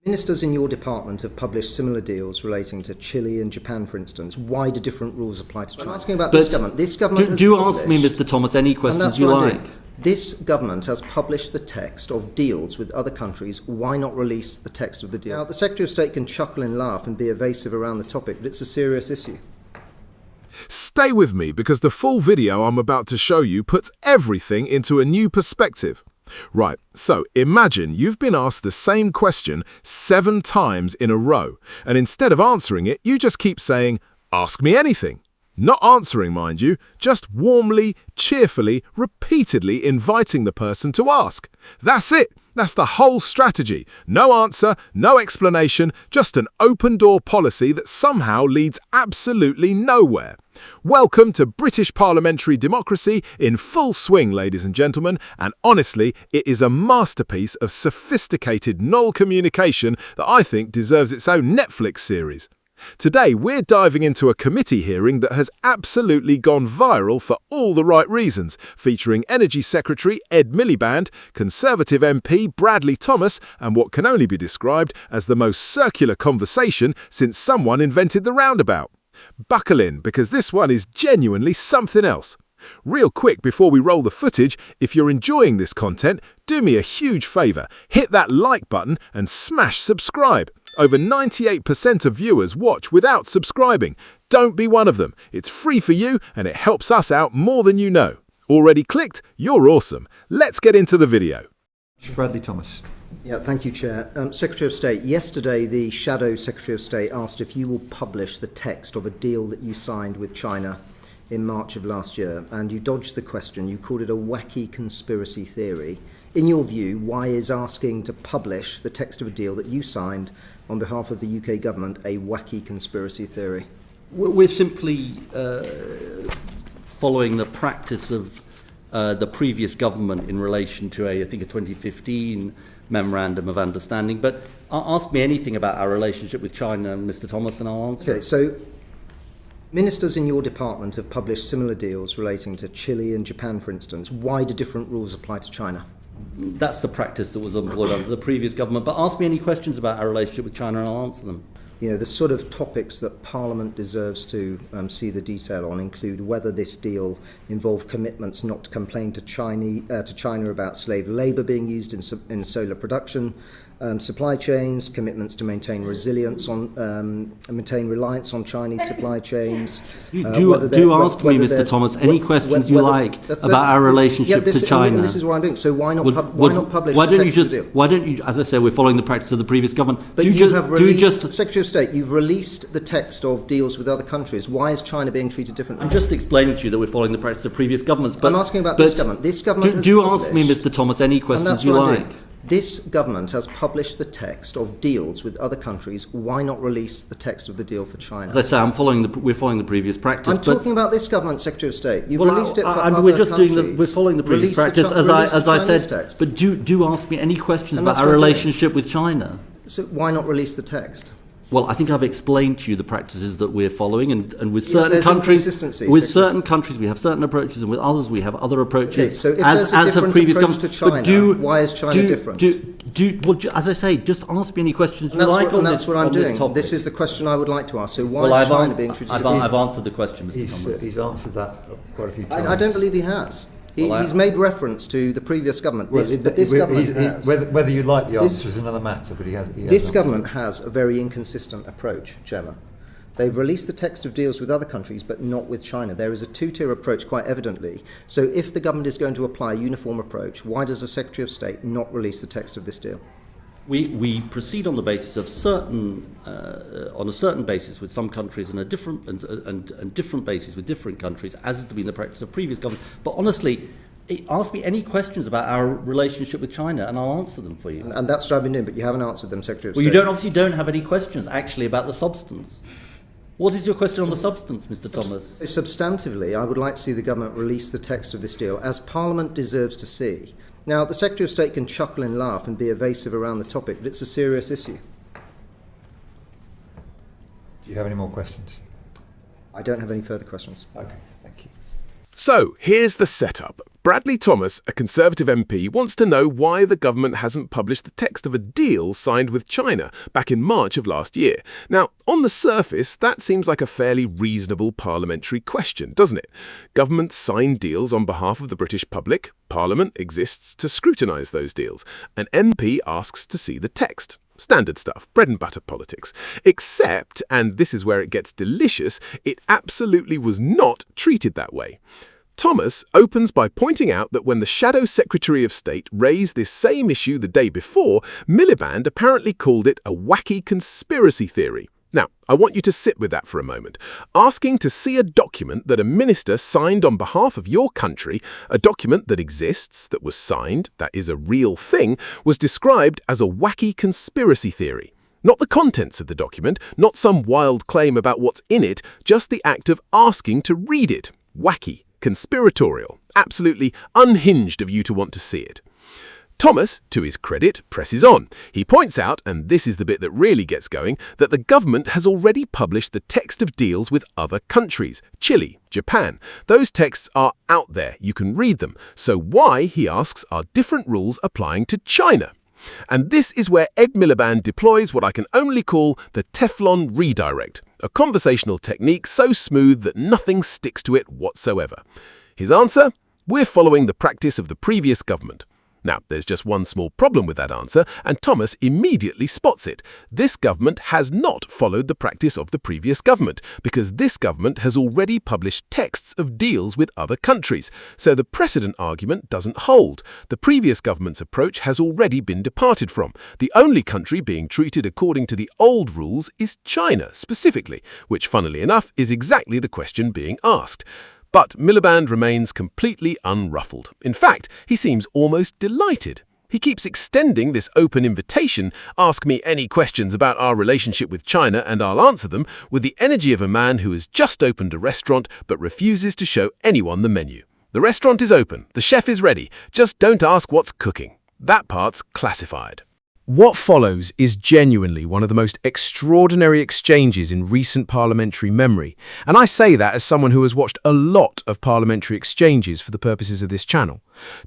Ministers in your department have published similar deals relating to Chile and Japan, for instance. Why do different rules apply to China? I'm asking about this government. This government has published, ask me, Mr. Thomas, any questions you like. This government has published the text of deals with other countries. Why not release the text of the deal? Now, the Secretary of State can chuckle and laugh and be evasive around the topic, but it's a serious issue. Stay with me because the full video I'm about to show you puts everything into a new perspective. Right, so imagine you've been asked the same question 7 times in a row, and instead of answering it, you just keep saying, "Ask me anything." Not answering, mind you, just warmly, cheerfully, repeatedly inviting the person to ask. That's it. That's the whole strategy. No answer, no explanation, just an open-door policy that somehow leads absolutely nowhere. Welcome to British parliamentary democracy in full swing, ladies and gentlemen, and honestly, it is a masterpiece of sophisticated null communication that I think deserves its own Netflix series. Today, we're diving into a committee hearing that has absolutely gone viral for all the right reasons, featuring Energy Secretary Ed Miliband, Conservative MP Bradley Thomas, and what can only be described as the most circular conversation since someone invented the roundabout. Buckle in, because this one is genuinely something else. Real quick before we roll the footage, if you're enjoying this content, do me a huge favour, hit that like button and smash subscribe. Over 98% of viewers watch without subscribing. Don't be one of them. It's free for you and it helps us out more than you know. Already clicked? You're awesome. Let's get into the video. Bradley Thomas. Yeah, thank you, Chair. Secretary of State, yesterday the Shadow Secretary of State asked if you will publish the text of a deal that you signed with China in March of last year, and you dodged the question. You called it a wacky conspiracy theory. In your view, why is asking to publish the text of a deal that you signed on behalf of the UK government a wacky conspiracy theory? We're simply following the practice of the previous government in relation to I think a 2015 memorandum of understanding. But ask me anything about our relationship with China, Mr. Thomas, and I'll answer. Okay, so ministers in your department have published similar deals relating to Chile and Japan, for instance. Why do different rules apply to China? That's the practice that was employed under the previous government. But ask me any questions about our relationship with China and I'll answer them. You know, the sort of topics that Parliament deserves to see the detail on include whether this deal involved commitments not to complain to China about slave labour being used in solar production, supply chains, commitments to maintain resilience on maintain reliance on Chinese supply chains. Do ask me, Mr. Thomas, any questions you like about our relationship to China. This is what I'm doing. So why not publish the text of the deal? Why don't you, as I said, we're following the practice of the previous government. But Secretary of State, you've released the text of deals with other countries. Why is China being treated differently? I'm just explaining to you that we're following the practice of previous governments. But I'm asking about this government. This government do ask me, Mr. Thomas, any questions you like. This government has published the text of deals with other countries. Why not release the text of the deal for China? As I say, we're following the previous practice. I'm talking about this government, Secretary of State. You've released it for other countries. We're following the previous practice, as I said. Text. But do ask me any questions about our relationship with China. So why not release the text? Well, I think I've explained to you the practices that we're following, and with certain countries, certain countries we have certain approaches, and with others we have other approaches. Okay, so if there's a different approach to China, why is China different? Well, as I say, just ask me any questions you like on this. That's what I'm doing. This is the question I would like to ask. So why is China being treated differently? I've answered the question, Mr. Thomas. He's answered that quite a few times. I don't believe he has. He's made reference to the previous government. Whether you like the answer is another matter, but he has. This government has a very inconsistent approach, Chairman. They've released the text of deals with other countries, but not with China. There is a two-tier approach, quite evidently. So if the government is going to apply a uniform approach, why does the Secretary of State not release the text of this deal? We proceed on the basis of on a certain basis with some countries and a different basis with different countries, as has been the practice of previous governments. But honestly, ask me any questions about our relationship with China, and I'll answer them for you. And that's what I've been doing, but you haven't answered them, Secretary of State. Well, you obviously don't have any questions actually about the substance. What is your question on the substance, Mr. Thomas? Substantively, I would like to see the government release the text of this deal, as Parliament deserves to see. Now, the Secretary of State can chuckle and laugh and be evasive around the topic, but it's a serious issue. Do you have any more questions? I don't have any further questions. Okay, thank you. So, here's the setup. Bradley Thomas, a Conservative MP, wants to know why the government hasn't published the text of a deal signed with China back in March of last year. Now, on the surface, that seems like a fairly reasonable parliamentary question, doesn't it? Governments sign deals on behalf of the British public. Parliament exists to scrutinise those deals. An MP asks to see the text. Standard stuff, bread and butter politics. Except, and this is where it gets delicious, it absolutely was not treated that way. Thomas opens by pointing out that when the Shadow Secretary of State raised this same issue the day before, Miliband apparently called it a wacky conspiracy theory. Now, I want you to sit with that for a moment. Asking to see a document that a minister signed on behalf of your country, a document that exists, that was signed, that is a real thing, was described as a wacky conspiracy theory. Not the contents of the document, not some wild claim about what's in it, just the act of asking to read it. Wacky. Conspiratorial, absolutely unhinged of you to want to see it. Thomas, to his credit, presses on. He points out, and this is the bit that really gets going, that the government has already published the text of deals with other countries, Chile, Japan. Those texts are out there, you can read them. So why, he asks, are different rules applying to China? And this is where Ed Miliband deploys what I can only call the Teflon redirect, a conversational technique so smooth that nothing sticks to it whatsoever. His answer? We're following the practice of the previous government. Now, there's just one small problem with that answer, and Thomas immediately spots it. This government has not followed the practice of the previous government, because this government has already published texts of deals with other countries. So the precedent argument doesn't hold. The previous government's approach has already been departed from. The only country being treated according to the old rules is China, specifically, which, funnily enough, is exactly the question being asked. But Miliband remains completely unruffled. In fact, he seems almost delighted. He keeps extending this open invitation, ask me any questions about our relationship with China and I'll answer them, with the energy of a man who has just opened a restaurant but refuses to show anyone the menu. The restaurant is open, the chef is ready, just don't ask what's cooking. That part's classified. What follows is genuinely one of the most extraordinary exchanges in recent parliamentary memory, and I say that as someone who has watched a lot of parliamentary exchanges for the purposes of this channel.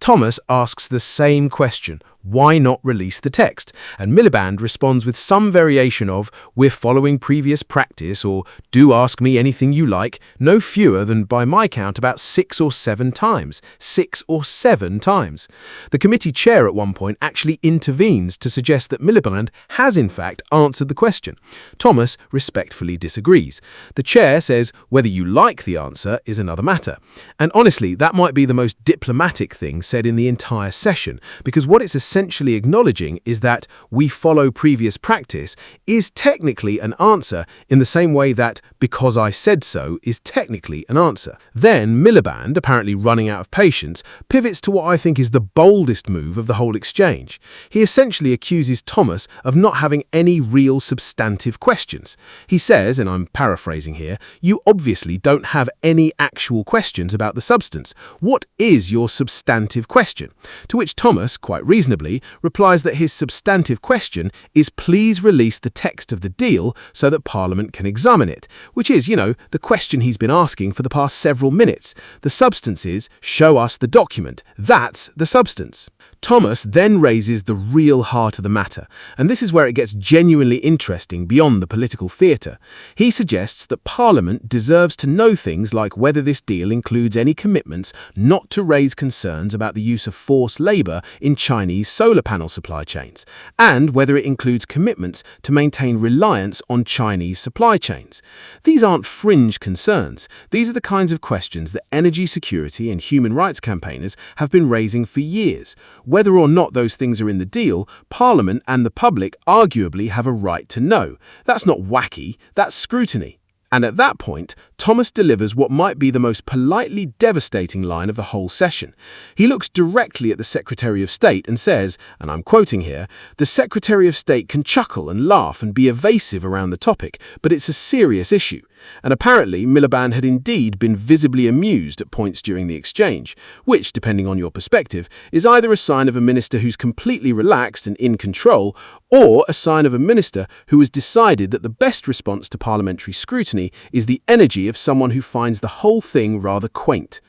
Thomas asks the same question, why not release the text? And Miliband responds with some variation of, we're following previous practice, or do ask me anything you like, no fewer than, by my count, about 6 or 7 times. 6 or 7 times. The committee chair at one point actually intervenes to suggest that Miliband has in fact answered the question. Thomas respectfully disagrees. The chair says whether you like the answer is another matter. And honestly, that might be the most diplomatic thing said in the entire session, because what it's essentially acknowledging is that we follow previous practice is technically an answer in the same way that because I said so is technically an answer. Then Miliband, apparently running out of patience, pivots to what I think is the boldest move of the whole exchange. He essentially accuses Thomas of not having any real substantive questions. He says, and I'm paraphrasing here, you obviously don't have any actual questions about the substance. What is your substantive question? To which Thomas, quite reasonably, replies that his substantive question is please release the text of the deal so that Parliament can examine it, which is, the question he's been asking for the past several minutes. The substance is, show us the document. That's the substance. Thomas then raises the real heart of the matter, and this is where it gets genuinely interesting beyond the political theatre. He suggests that Parliament deserves to know things like whether this deal includes any commitments not to raise concerns about the use of forced labour in Chinese solar panel supply chains, and whether it includes commitments to maintain reliance on Chinese supply chains. These aren't fringe concerns. These are the kinds of questions that energy security and human rights campaigners have been raising for years. Whether or not those things are in the deal, Parliament and the public arguably have a right to know. That's not wacky, that's scrutiny. And at that point, Thomas delivers what might be the most politely devastating line of the whole session. He looks directly at the Secretary of State and says, and I'm quoting here, "The Secretary of State can chuckle and laugh and be evasive around the topic, but it's a serious issue." And apparently Miliband had indeed been visibly amused at points during the exchange, which, depending on your perspective, is either a sign of a minister who's completely relaxed and in control, or a sign of a minister who has decided that the best response to parliamentary scrutiny is the energy of someone who finds the whole thing rather quaint.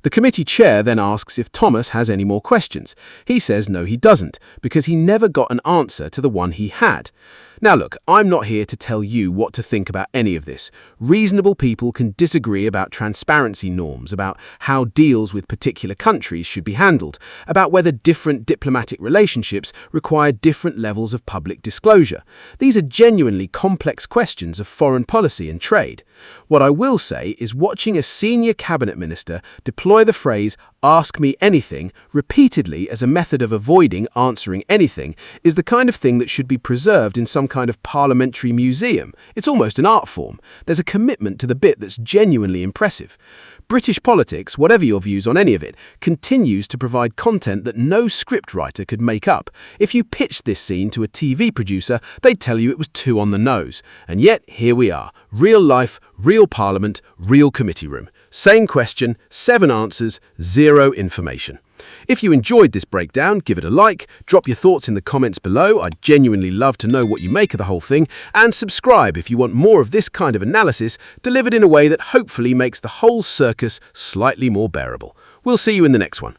The The committee chair then asks if Thomas has any more questions. He says no, he doesn't, because he never got an answer to the one he had. Now look, I'm not here to tell you what to think about any of this. Reasonable people can disagree about transparency norms, about how deals with particular countries should be handled, about whether different diplomatic relationships require different levels of public disclosure. These are genuinely complex questions of foreign policy and trade. What I will say is watching a senior cabinet minister deploy the phrase "ask me anything" repeatedly as a method of avoiding answering anything is the kind of thing that should be preserved in some kind of parliamentary museum. It's almost an art form. There's a commitment to the bit that's genuinely impressive. British politics, whatever your views on any of it, continues to provide content that no scriptwriter could make up. If you pitched this scene to a TV producer, they'd tell you it was too on the nose. And yet, here we are. Real life, real parliament, real committee room. Same question, 7 answers, 0 information. If you enjoyed this breakdown, give it a like, drop your thoughts in the comments below. I'd genuinely love to know what you make of the whole thing, and subscribe if you want more of this kind of analysis delivered in a way that hopefully makes the whole circus slightly more bearable. We'll see you in the next one.